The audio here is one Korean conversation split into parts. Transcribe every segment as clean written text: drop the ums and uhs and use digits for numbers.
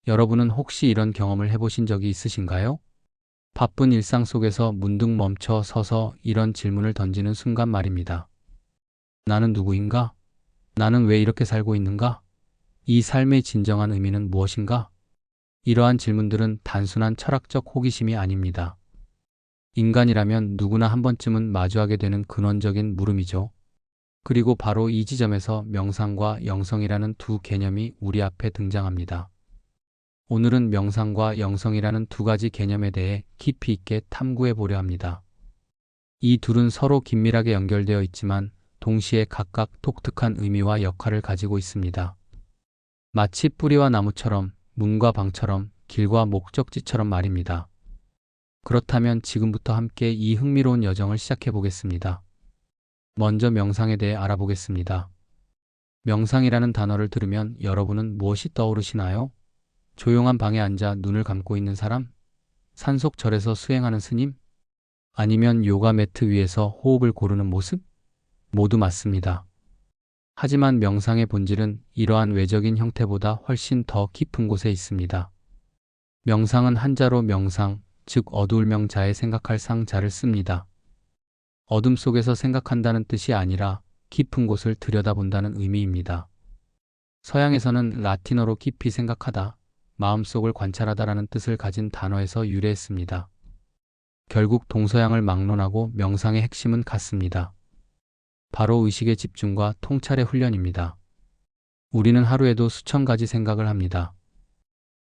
여러분은 혹시 이런 경험을 해보신 적이 있으신가요? 바쁜 일상 속에서 문득 멈춰 서서 이런 질문을 던지는 순간 말입니다. 나는 누구인가? 나는 왜 이렇게 살고 있는가? 이 삶의 진정한 의미는 무엇인가? 이러한 질문들은 단순한 철학적 호기심이 아닙니다. 인간이라면 누구나 한 번쯤은 마주하게 되는 근원적인 물음이죠. 그리고 바로 이 지점에서 명상과 영성이라는 두 개념이 우리 앞에 등장합니다. 오늘은 명상과 영성이라는 두 가지 개념에 대해 깊이 있게 탐구해 보려 합니다. 이 둘은 서로 긴밀하게 연결되어 있지만 동시에 각각 독특한 의미와 역할을 가지고 있습니다. 마치 뿌리와 나무처럼, 문과 방처럼, 길과 목적지처럼 말입니다. 그렇다면 지금부터 함께 이 흥미로운 여정을 시작해 보겠습니다. 먼저 명상에 대해 알아보겠습니다. 명상이라는 단어를 들으면 여러분은 무엇이 떠오르시나요? 조용한 방에 앉아 눈을 감고 있는 사람? 산속절에서 수행하는 스님? 아니면 요가 매트 위에서 호흡을 고르는 모습? 모두 맞습니다. 하지만 명상의 본질은 이러한 외적인 형태보다 훨씬 더 깊은 곳에 있습니다. 명상은 한자로 명상, 즉 어두울 명자에 생각할 상자를 씁니다. 어둠 속에서 생각한다는 뜻이 아니라 깊은 곳을 들여다본다는 의미입니다. 서양에서는 라틴어로 깊이 생각하다, 마음속을 관찰하다라는 뜻을 가진 단어에서 유래했습니다. 결국 동서양을 막론하고 명상의 핵심은 같습니다. 바로 의식의 집중과 통찰의 훈련입니다. 우리는 하루에도 수천 가지 생각을 합니다.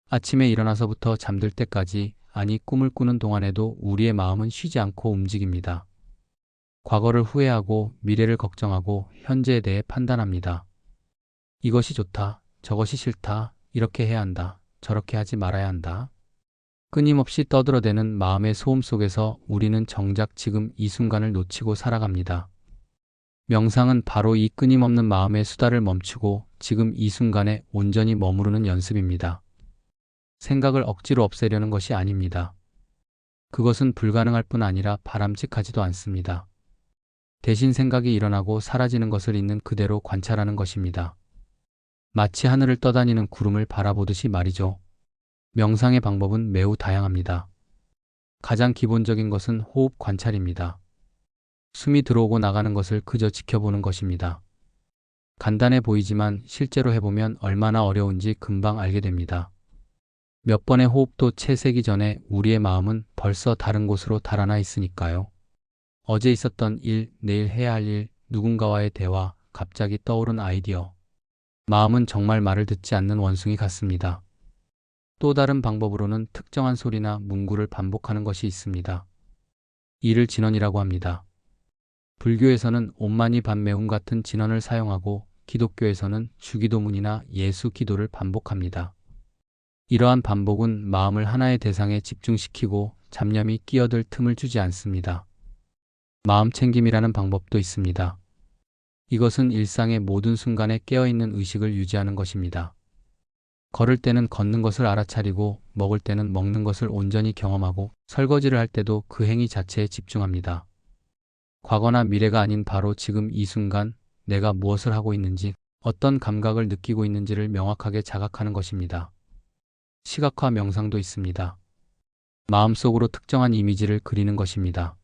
아침에 일어나서부터 잠들 때까지, 아니 꿈을 꾸는 동안에도 우리의 마음은 쉬지 않고 움직입니다. 과거를 후회하고 미래를 걱정하고 현재에 대해 판단합니다. 이것이 좋다, 저것이 싫다, 이렇게 해야 한다, 저렇게 하지 말아야 한다. 끊임없이 떠들어대는 마음의 소음 속에서 우리는 정작 지금 이 순간을 놓치고 살아갑니다. 명상은 바로 이 끊임없는 마음의 수다를 멈추고 지금 이 순간에 온전히 머무르는 연습입니다. 생각을 억지로 없애려는 것이 아닙니다. 그것은 불가능할 뿐 아니라 바람직하지도 않습니다. 대신 생각이 일어나고 사라지는 것을 있는 그대로 관찰하는 것입니다. 마치 하늘을 떠다니는 구름을 바라보듯이 말이죠. 명상의 방법은 매우 다양합니다. 가장 기본적인 것은 호흡 관찰입니다. 숨이 들어오고 나가는 것을 그저 지켜보는 것입니다. 간단해 보이지만 실제로 해보면 얼마나 어려운지 금방 알게 됩니다. 몇 번의 호흡도 채 세기 전에 우리의 마음은 벌써 다른 곳으로 달아나 있으니까요. 어제 있었던 일, 내일 해야 할 일, 누군가와의 대화, 갑자기 떠오른 아이디어. 마음은 정말 말을 듣지 않는 원숭이 같습니다. 또 다른 방법으로는 특정한 소리나 문구를 반복하는 것이 있습니다. 이를 진언이라고 합니다. 불교에서는 옴마니 밤매움 같은 진언을 사용하고 기독교에서는 주기도문이나 예수 기도를 반복합니다. 이러한 반복은 마음을 하나의 대상에 집중시키고 잡념이 끼어들 틈을 주지 않습니다. 마음 챙김이라는 방법도 있습니다. 이것은 일상의 모든 순간에 깨어있는 의식을 유지하는 것입니다. 걸을 때는 걷는 것을 알아차리고 먹을 때는 먹는 것을 온전히 경험하고 설거지를 할 때도 그 행위 자체에 집중합니다. 과거나 미래가 아닌 바로 지금 이 순간 내가 무엇을 하고 있는지 어떤 감각을 느끼고 있는지를 명확하게 자각하는 것입니다. 시각화 명상도 있습니다. 마음속으로 특정한 이미지를 그리는 것입니다.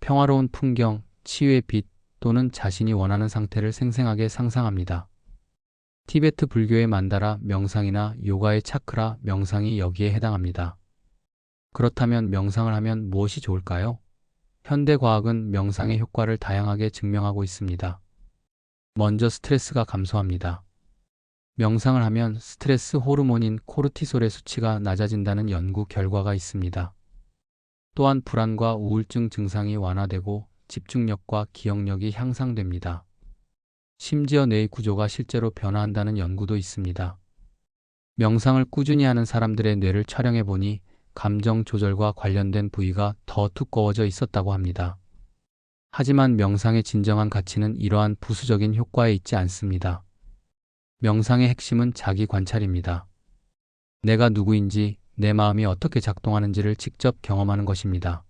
평화로운 풍경, 치유의 빛 또는 자신이 원하는 상태를 생생하게 상상합니다. 티베트 불교의 만다라 명상이나 요가의 차크라 명상이 여기에 해당합니다. 그렇다면 명상을 하면 무엇이 좋을까요? 현대 과학은 명상의 효과를 다양하게 증명하고 있습니다. 먼저 스트레스가 감소합니다. 명상을 하면 스트레스 호르몬인 코르티솔의 수치가 낮아진다는 연구 결과가 있습니다. 또한 불안과 우울증 증상이 완화되고 집중력과 기억력이 향상됩니다. 심지어 뇌의 구조가 실제로 변화한다는 연구도 있습니다. 명상을 꾸준히 하는 사람들의 뇌를 촬영해 보니 감정 조절과 관련된 부위가 더 두꺼워져 있었다고 합니다. 하지만 명상의 진정한 가치는 이러한 부수적인 효과에 있지 않습니다. 명상의 핵심은 자기 관찰입니다. 내가 누구인지, 내 마음이 어떻게 작동하는지를 직접 경험하는 것입니다.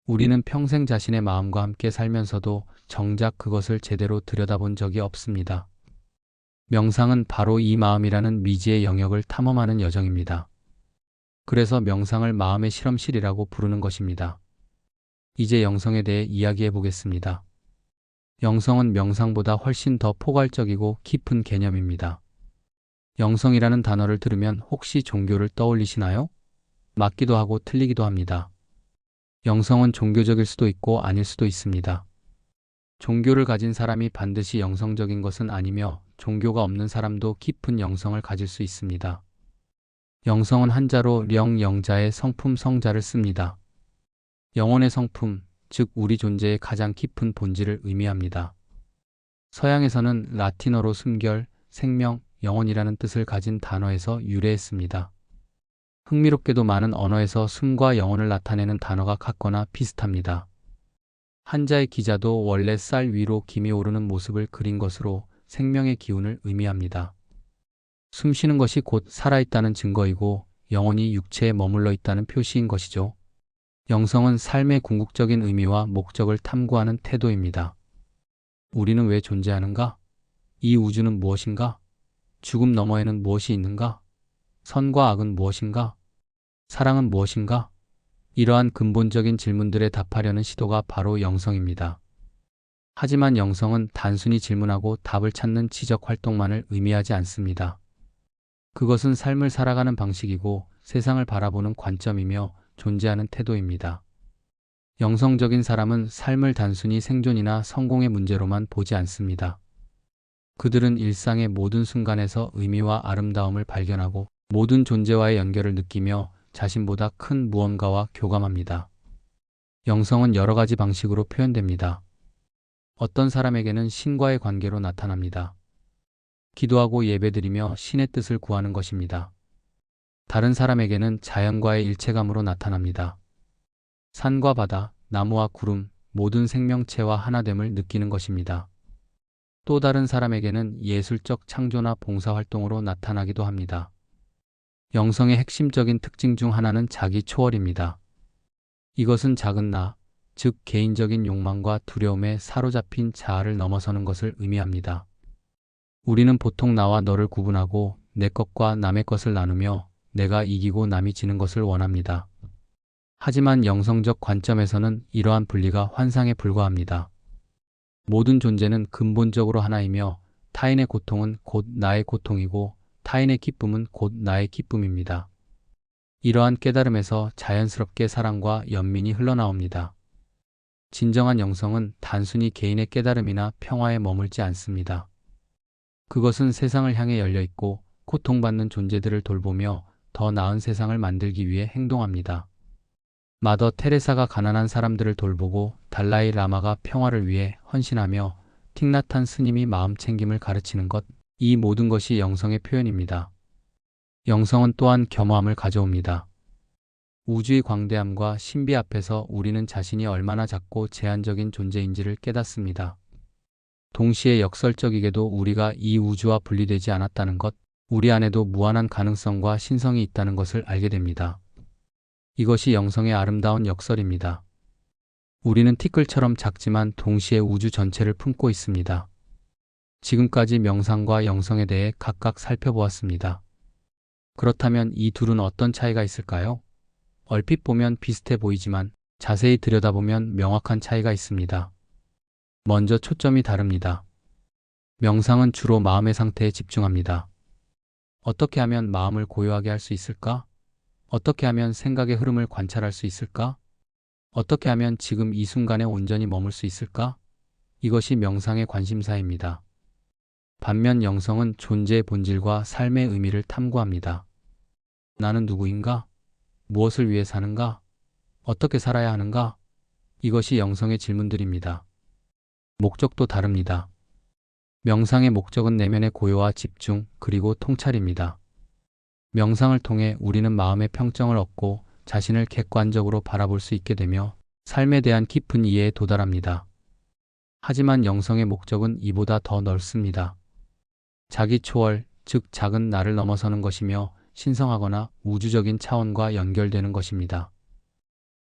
우리는 평생 자신의 마음과 함께 살면서도 정작 그것을 제대로 들여다본 적이 없습니다. 명상은 바로 이 마음이라는 미지의 영역을 탐험하는 여정입니다. 그래서 명상을 마음의 실험실이라고 부르는 것입니다. 이제 영성에 대해 이야기해 보겠습니다. 영성은 명상보다 훨씬 더 포괄적이고 깊은 개념입니다. 영성이라는 단어를 들으면 혹시 종교를 떠올리시나요? 맞기도 하고 틀리기도 합니다. 영성은 종교적일 수도 있고 아닐 수도 있습니다. 종교를 가진 사람이 반드시 영성적인 것은 아니며 종교가 없는 사람도 깊은 영성을 가질 수 있습니다. 영성은 한자로 령, 영자의 성품, 성자를 씁니다. 영혼의 성품, 즉 우리 존재의 가장 깊은 본질을 의미합니다. 서양에서는 라틴어로 숨결, 생명, 영혼이라는 뜻을 가진 단어에서 유래했습니다. 흥미롭게도 많은 언어에서 숨과 영혼을 나타내는 단어가 같거나 비슷합니다. 한자의 기자도 원래 쌀 위로 김이 오르는 모습을 그린 것으로 생명의 기운을 의미합니다. 숨 쉬는 것이 곧 살아있다는 증거이고 영혼이 육체에 머물러 있다는 표시인 것이죠. 영성은 삶의 궁극적인 의미와 목적을 탐구하는 태도입니다. 우리는 왜 존재하는가? 이 우주는 무엇인가? 죽음 너머에는 무엇이 있는가? 선과 악은 무엇인가? 사랑은 무엇인가? 이러한 근본적인 질문들에 답하려는 시도가 바로 영성입니다. 하지만 영성은 단순히 질문하고 답을 찾는 지적 활동만을 의미하지 않습니다. 그것은 삶을 살아가는 방식이고 세상을 바라보는 관점이며 존재하는 태도입니다. 영성적인 사람은 삶을 단순히 생존이나 성공의 문제로만 보지 않습니다. 그들은 일상의 모든 순간에서 의미와 아름다움을 발견하고 모든 존재와의 연결을 느끼며 자신보다 큰 무언가와 교감합니다. 영성은 여러 가지 방식으로 표현됩니다. 어떤 사람에게는 신과의 관계로 나타납니다. 기도하고 예배드리며 신의 뜻을 구하는 것입니다. 다른 사람에게는 자연과의 일체감으로 나타납니다. 산과 바다, 나무와 구름, 모든 생명체와 하나됨을 느끼는 것입니다. 또 다른 사람에게는 예술적 창조나 봉사활동으로 나타나기도 합니다. 영성의 핵심적인 특징 중 하나는 자기 초월입니다. 이것은 작은 나, 즉 개인적인 욕망과 두려움에 사로잡힌 자아를 넘어서는 것을 의미합니다. 우리는 보통 나와 너를 구분하고 내 것과 남의 것을 나누며 내가 이기고 남이 지는 것을 원합니다. 하지만 영성적 관점에서는 이러한 분리가 환상에 불과합니다. 모든 존재는 근본적으로 하나이며 타인의 고통은 곧 나의 고통이고 타인의 기쁨은 곧 나의 기쁨입니다. 이러한 깨달음에서 자연스럽게 사랑과 연민이 흘러나옵니다. 진정한 영성은 단순히 개인의 깨달음이나 평화에 머물지 않습니다. 그것은 세상을 향해 열려 있고 고통받는 존재들을 돌보며 더 나은 세상을 만들기 위해 행동합니다. 마더 테레사가 가난한 사람들을 돌보고 달라이 라마가 평화를 위해 헌신하며 틱나탄 스님이 마음챙김을 가르치는 것, 이 모든 것이 영성의 표현입니다. 영성은 또한 겸허함을 가져옵니다. 우주의 광대함과 신비 앞에서 우리는 자신이 얼마나 작고 제한적인 존재인지를 깨닫습니다. 동시에 역설적이게도 우리가 이 우주와 분리되지 않았다는 것, 우리 안에도 무한한 가능성과 신성이 있다는 것을 알게 됩니다. 이것이 영성의 아름다운 역설입니다. 우리는 티끌처럼 작지만 동시에 우주 전체를 품고 있습니다. 지금까지 명상과 영성에 대해 각각 살펴보았습니다. 그렇다면 이 둘은 어떤 차이가 있을까요? 얼핏 보면 비슷해 보이지만 자세히 들여다보면 명확한 차이가 있습니다. 먼저 초점이 다릅니다. 명상은 주로 마음의 상태에 집중합니다. 어떻게 하면 마음을 고요하게 할 수 있을까? 어떻게 하면 생각의 흐름을 관찰할 수 있을까? 어떻게 하면 지금 이 순간에 온전히 머물 수 있을까? 이것이 명상의 관심사입니다. 반면 영성은 존재의 본질과 삶의 의미를 탐구합니다. 나는 누구인가? 무엇을 위해 사는가? 어떻게 살아야 하는가? 이것이 영성의 질문들입니다. 목적도 다릅니다. 명상의 목적은 내면의 고요와 집중, 그리고 통찰입니다. 명상을 통해 우리는 마음의 평정을 얻고 자신을 객관적으로 바라볼 수 있게 되며 삶에 대한 깊은 이해에 도달합니다. 하지만 영성의 목적은 이보다 더 넓습니다. 자기 초월, 즉 작은 나를 넘어서는 것이며 신성하거나 우주적인 차원과 연결되는 것입니다.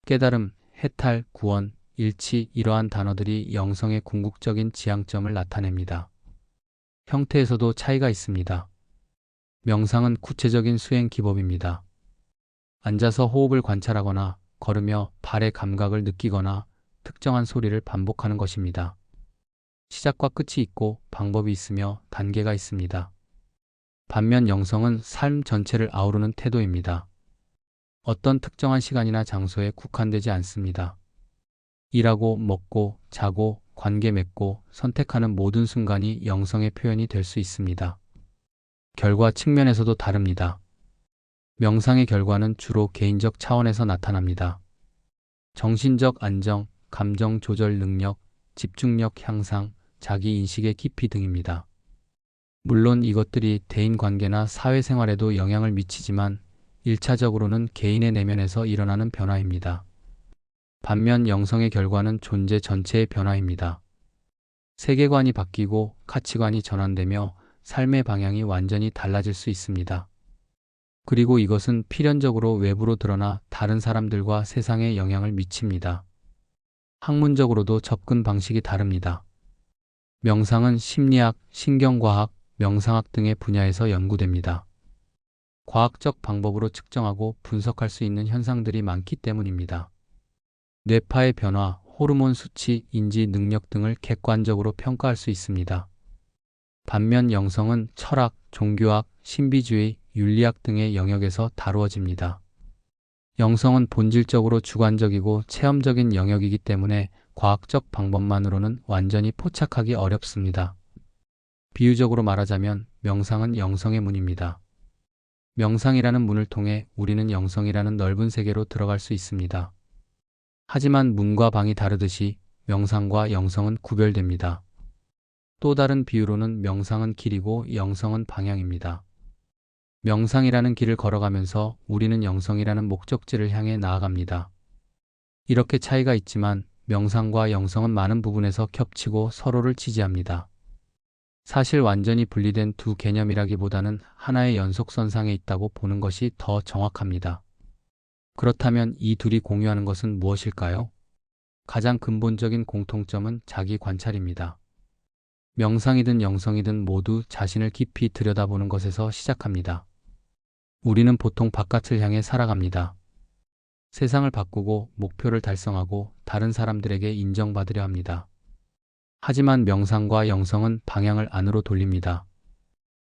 깨달음, 해탈, 구원, 일치, 이러한 단어들이 영성의 궁극적인 지향점을 나타냅니다. 형태에서도 차이가 있습니다. 명상은 구체적인 수행 기법입니다. 앉아서 호흡을 관찰하거나 걸으며 발의 감각을 느끼거나 특정한 소리를 반복하는 것입니다. 시작과 끝이 있고 방법이 있으며 단계가 있습니다. 반면 영성은 삶 전체를 아우르는 태도입니다. 어떤 특정한 시간이나 장소에 국한되지 않습니다. 일하고 먹고 자고 관계 맺고 선택하는 모든 순간이 영성의 표현이 될 수 있습니다. 결과 측면에서도 다릅니다. 명상의 결과는 주로 개인적 차원에서 나타납니다. 정신적 안정, 감정 조절 능력, 집중력 향상, 자기 인식의 깊이 등입니다. 물론 이것들이 대인 관계나 사회생활에도 영향을 미치지만 1차적으로는 개인의 내면에서 일어나는 변화입니다. 반면 영성의 결과는 존재 전체의 변화입니다. 세계관이 바뀌고 가치관이 전환되며 삶의 방향이 완전히 달라질 수 있습니다. 그리고 이것은 필연적으로 외부로 드러나 다른 사람들과 세상에 영향을 미칩니다. 학문적으로도 접근 방식이 다릅니다. 명상은 심리학, 신경과학, 명상학 등의 분야에서 연구됩니다. 과학적 방법으로 측정하고 분석할 수 있는 현상들이 많기 때문입니다. 뇌파의 변화, 호르몬 수치, 인지 능력 등을 객관적으로 평가할 수 있습니다. 반면 영성은 철학, 종교학, 신비주의, 윤리학 등의 영역에서 다루어집니다. 영성은 본질적으로 주관적이고 체험적인 영역이기 때문에 과학적 방법만으로는 완전히 포착하기 어렵습니다. 비유적으로 말하자면 명상은 영성의 문입니다. 명상이라는 문을 통해 우리는 영성이라는 넓은 세계로 들어갈 수 있습니다. 하지만 문과 방이 다르듯이 명상과 영성은 구별됩니다. 또 다른 비유로는 명상은 길이고 영성은 방향입니다. 명상이라는 길을 걸어가면서 우리는 영성이라는 목적지를 향해 나아갑니다. 이렇게 차이가 있지만 명상과 영성은 많은 부분에서 겹치고 서로를 지지합니다. 사실 완전히 분리된 두 개념이라기보다는 하나의 연속선상에 있다고 보는 것이 더 정확합니다. 그렇다면 이 둘이 공유하는 것은 무엇일까요? 가장 근본적인 공통점은 자기 관찰입니다. 명상이든 영성이든 모두 자신을 깊이 들여다보는 것에서 시작합니다. 우리는 보통 바깥을 향해 살아갑니다. 세상을 바꾸고 목표를 달성하고 다른 사람들에게 인정받으려 합니다. 하지만 명상과 영성은 방향을 안으로 돌립니다.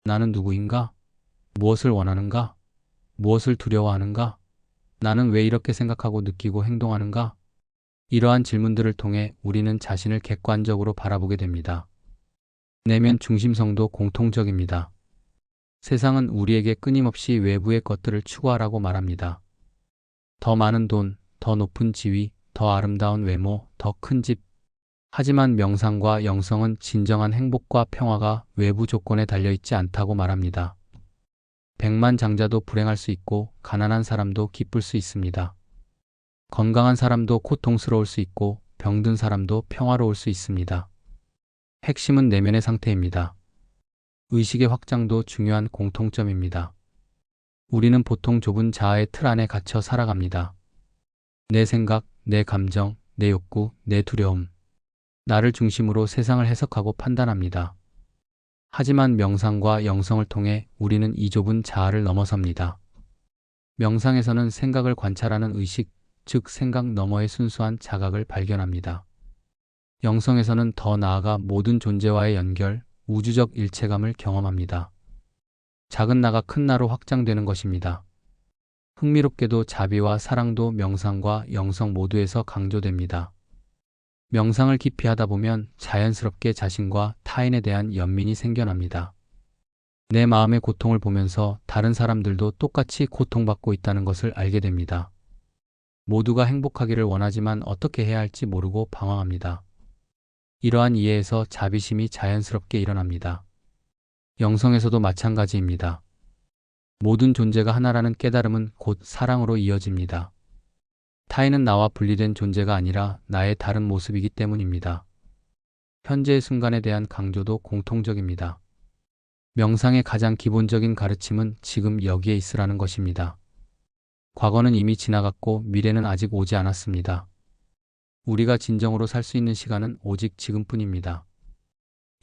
나는 누구인가? 무엇을 원하는가? 무엇을 두려워하는가? 나는 왜 이렇게 생각하고 느끼고 행동하는가? 이러한 질문들을 통해 우리는 자신을 객관적으로 바라보게 됩니다. 내면 중심성도 공통적입니다. 세상은 우리에게 끊임없이 외부의 것들을 추구하라고 말합니다. 더 많은 돈, 더 높은 지위, 더 아름다운 외모, 더 큰 집. 하지만 명상과 영성은 진정한 행복과 평화가 외부 조건에 달려있지 않다고 말합니다. 백만장자도 불행할 수 있고 가난한 사람도 기쁠 수 있습니다. 건강한 사람도 고통스러울 수 있고 병든 사람도 평화로울 수 있습니다. 핵심은 내면의 상태입니다. 의식의 확장도 중요한 공통점입니다. 우리는 보통 좁은 자아의 틀 안에 갇혀 살아갑니다. 내 생각, 내 감정, 내 욕구, 내 두려움. 나를 중심으로 세상을 해석하고 판단합니다. 하지만 명상과 영성을 통해 우리는 이 좁은 자아를 넘어섭니다. 명상에서는 생각을 관찰하는 의식, 즉 생각 너머의 순수한 자각을 발견합니다. 영성에서는 더 나아가 모든 존재와의 연결, 우주적 일체감을 경험합니다. 작은 나가 큰 나로 확장되는 것입니다. 흥미롭게도 자비와 사랑도 명상과 영성 모두에서 강조됩니다. 명상을 깊이 하다 보면 자연스럽게 자신과 타인에 대한 연민이 생겨납니다. 내 마음의 고통을 보면서 다른 사람들도 똑같이 고통받고 있다는 것을 알게 됩니다. 모두가 행복하기를 원하지만 어떻게 해야 할지 모르고 방황합니다. 이러한 이해에서 자비심이 자연스럽게 일어납니다. 영성에서도 마찬가지입니다. 모든 존재가 하나라는 깨달음은 곧 사랑으로 이어집니다. 타인은 나와 분리된 존재가 아니라 나의 다른 모습이기 때문입니다. 현재의 순간에 대한 강조도 공통적입니다. 명상의 가장 기본적인 가르침은 지금 여기에 있으라는 것입니다. 과거는 이미 지나갔고 미래는 아직 오지 않았습니다. 우리가 진정으로 살 수 있는 시간은 오직 지금뿐입니다.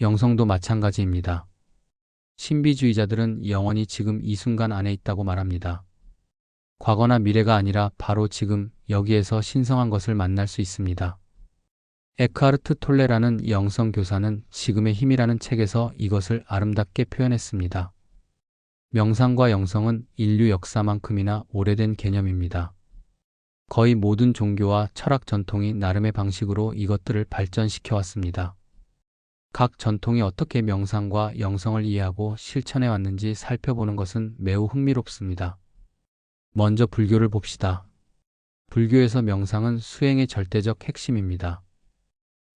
영성도 마찬가지입니다. 신비주의자들은 영원히 지금 이 순간 안에 있다고 말합니다. 과거나 미래가 아니라 바로 지금 여기에서 신성한 것을 만날 수 있습니다. 에크하르트 톨레라는 영성 교사는 지금의 힘이라는 책에서 이것을 아름답게 표현했습니다. 명상과 영성은 인류 역사만큼이나 오래된 개념입니다. 거의 모든 종교와 철학 전통이 나름의 방식으로 이것들을 발전시켜 왔습니다. 각 전통이 어떻게 명상과 영성을 이해하고 실천해 왔는지 살펴보는 것은 매우 흥미롭습니다. 먼저 불교를 봅시다. 불교에서 명상은 수행의 절대적 핵심입니다.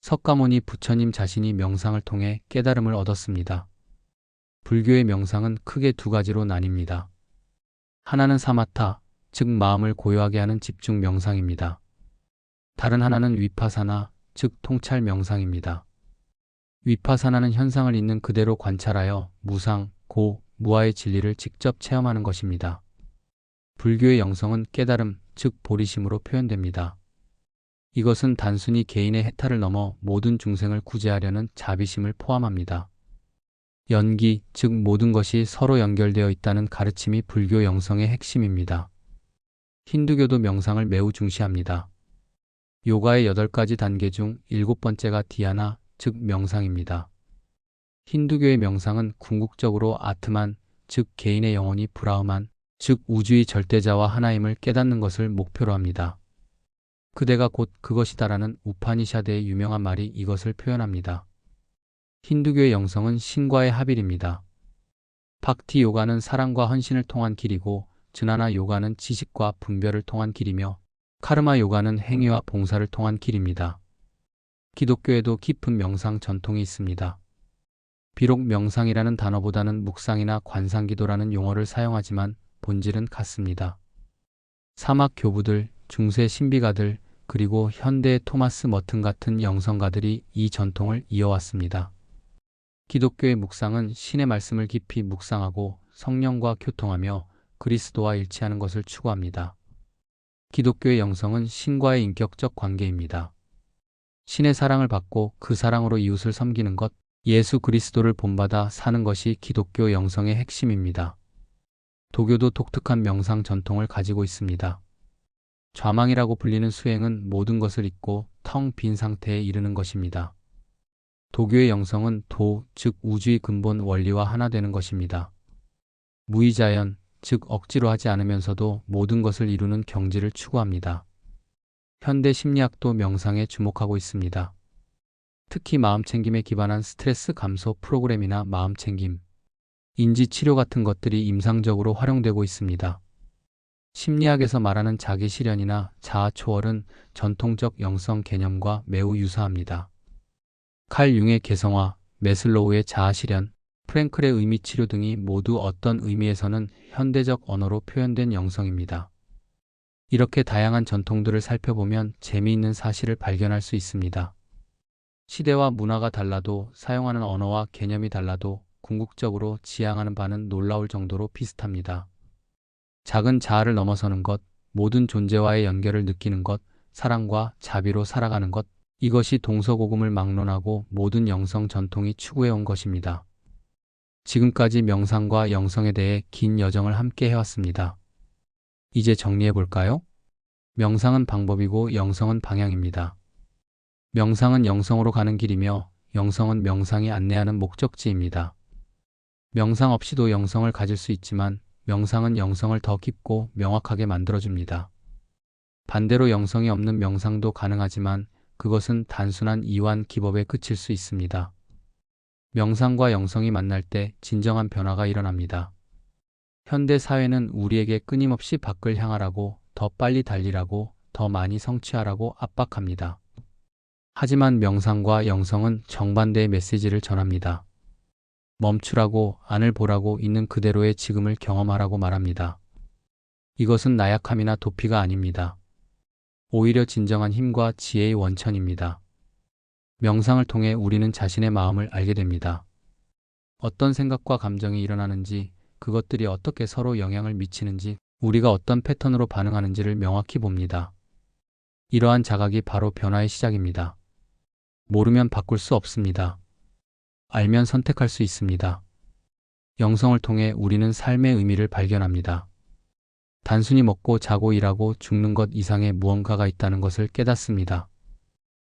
석가모니 부처님 자신이 명상을 통해 깨달음을 얻었습니다. 불교의 명상은 크게 두 가지로 나뉩니다. 하나는 사마타, 즉 마음을 고요하게 하는 집중 명상입니다. 다른 하나는 위파사나, 즉 통찰 명상입니다. 위파사나는 현상을 있는 그대로 관찰하여 무상, 고, 무아의 진리를 직접 체험하는 것입니다. 불교의 영성은 깨달음, 즉 보리심으로 표현됩니다. 이것은 단순히 개인의 해탈을 넘어 모든 중생을 구제하려는 자비심을 포함합니다. 연기, 즉 모든 것이 서로 연결되어 있다는 가르침이 불교 영성의 핵심입니다. 힌두교도 명상을 매우 중시합니다. 요가의 8가지 단계 중 7번째가 디아나, 즉 명상입니다. 힌두교의 명상은 궁극적으로 아트만, 즉 개인의 영혼이 브라흐만, 즉 우주의 절대자와 하나임을 깨닫는 것을 목표로 합니다. 그대가 곧 그것이다라는 우파니샤드의 유명한 말이 이것을 표현합니다. 힌두교의 영성은 신과의 합일입니다. 박티 요가는 사랑과 헌신을 통한 길이고, 즈나나 요가는 지식과 분별을 통한 길이며, 카르마 요가는 행위와 봉사를 통한 길입니다. 기독교에도 깊은 명상 전통이 있습니다. 비록 명상이라는 단어보다는 묵상이나 관상기도라는 용어를 사용하지만 본질은 같습니다. 사막 교부들, 중세 신비가들, 그리고 현대의 토마스 머튼 같은 영성가들이 이 전통을 이어왔습니다. 기독교의 묵상은 신의 말씀을 깊이 묵상하고 성령과 교통하며 그리스도와 일치하는 것을 추구합니다. 기독교의 영성은 신과의 인격적 관계입니다. 신의 사랑을 받고 그 사랑으로 이웃을 섬기는 것, 예수 그리스도를 본받아 사는 것이 기독교 영성의 핵심입니다. 도교도 독특한 명상 전통을 가지고 있습니다. 좌망이라고 불리는 수행은 모든 것을 잊고 텅 빈 상태에 이르는 것입니다. 도교의 영성은 도, 즉 우주의 근본 원리와 하나 되는 것입니다. 무의자연, 즉 억지로 하지 않으면서도 모든 것을 이루는 경지를 추구합니다. 현대 심리학도 명상에 주목하고 있습니다. 특히 마음챙김에 기반한 스트레스 감소 프로그램이나 마음챙김, 인지치료 같은 것들이 임상적으로 활용되고 있습니다. 심리학에서 말하는 자기실현이나 자아초월은 전통적 영성 개념과 매우 유사합니다. 칼 융의 개성화, 매슬로우의 자아실현, 프랭클의 의미치료 등이 모두 어떤 의미에서는 현대적 언어로 표현된 영성입니다. 이렇게 다양한 전통들을 살펴보면 재미있는 사실을 발견할 수 있습니다. 시대와 문화가 달라도 사용하는 언어와 개념이 달라도 궁극적으로 지향하는 바는 놀라울 정도로 비슷합니다. 작은 자아를 넘어서는 것, 모든 존재와의 연결을 느끼는 것, 사랑과 자비로 살아가는 것, 이것이 동서고금을 막론하고 모든 영성 전통이 추구해온 것입니다. 지금까지 명상과 영성에 대해 긴 여정을 함께 해왔습니다. 이제 정리해 볼까요? 명상은 방법이고 영성은 방향입니다. 명상은 영성으로 가는 길이며 영성은 명상이 안내하는 목적지입니다. 명상 없이도 영성을 가질 수 있지만 명상은 영성을 더 깊고 명확하게 만들어줍니다. 반대로 영성이 없는 명상도 가능하지만 그것은 단순한 이완 기법에 그칠 수 있습니다. 명상과 영성이 만날 때 진정한 변화가 일어납니다. 현대 사회는 우리에게 끊임없이 밖을 향하라고, 더 빨리 달리라고, 더 많이 성취하라고 압박합니다. 하지만 명상과 영성은 정반대의 메시지를 전합니다. 멈추라고, 안을 보라고, 있는 그대로의 지금을 경험하라고 말합니다. 이것은 나약함이나 도피가 아닙니다. 오히려 진정한 힘과 지혜의 원천입니다. 명상을 통해 우리는 자신의 마음을 알게 됩니다. 어떤 생각과 감정이 일어나는지, 그것들이 어떻게 서로 영향을 미치는지, 우리가 어떤 패턴으로 반응하는지를 명확히 봅니다. 이러한 자각이 바로 변화의 시작입니다. 모르면 바꿀 수 없습니다. 알면 선택할 수 있습니다. 영성을 통해 우리는 삶의 의미를 발견합니다. 단순히 먹고 자고 일하고 죽는 것 이상의 무언가가 있다는 것을 깨닫습니다.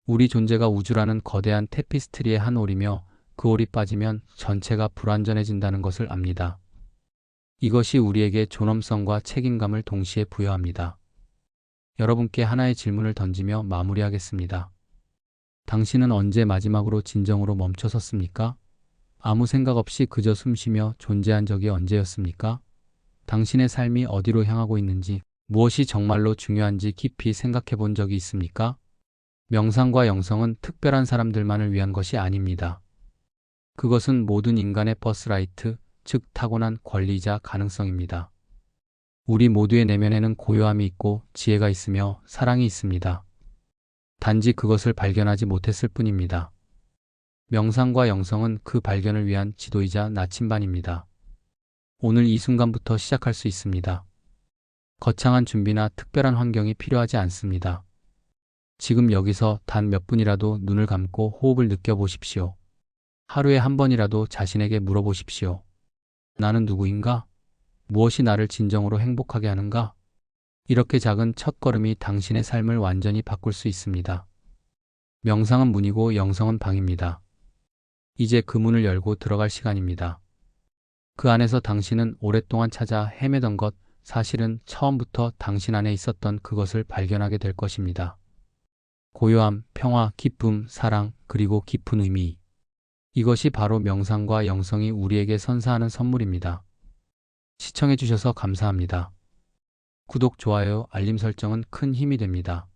우리 존재가 우주라는 거대한 테피스트리의 한 올이며 그 올이 빠지면 전체가 불완전해진다는 것을 압니다. 이것이 우리에게 존엄성과 책임감을 동시에 부여합니다. 여러분께 하나의 질문을 던지며 마무리하겠습니다. 당신은 언제 마지막으로 진정으로 멈춰섰습니까? 아무 생각 없이 그저 숨쉬며 존재한 적이 언제였습니까? 당신의 삶이 어디로 향하고 있는지, 무엇이 정말로 중요한지 깊이 생각해 본 적이 있습니까? 명상과 영성은 특별한 사람들만을 위한 것이 아닙니다. 그것은 모든 인간의 버스라이트, 즉 타고난 권리이자 가능성입니다. 우리 모두의 내면에는 고요함이 있고 지혜가 있으며 사랑이 있습니다. 단지 그것을 발견하지 못했을 뿐입니다. 명상과 영성은 그 발견을 위한 지도이자 나침반입니다. 오늘 이 순간부터 시작할 수 있습니다. 거창한 준비나 특별한 환경이 필요하지 않습니다. 지금 여기서 단 몇 분이라도 눈을 감고 호흡을 느껴보십시오. 하루에 한 번이라도 자신에게 물어보십시오. 나는 누구인가? 무엇이 나를 진정으로 행복하게 하는가? 이렇게 작은 첫걸음이 당신의 삶을 완전히 바꿀 수 있습니다. 명상은 문이고 영성은 방입니다. 이제 그 문을 열고 들어갈 시간입니다. 그 안에서 당신은 오랫동안 찾아 헤매던 것, 사실은 처음부터 당신 안에 있었던 그것을 발견하게 될 것입니다. 고요함, 평화, 기쁨, 사랑, 그리고 깊은 의미. 이것이 바로 명상과 영성이 우리에게 선사하는 선물입니다. 시청해주셔서 감사합니다. 구독, 좋아요, 알림 설정은 큰 힘이 됩니다.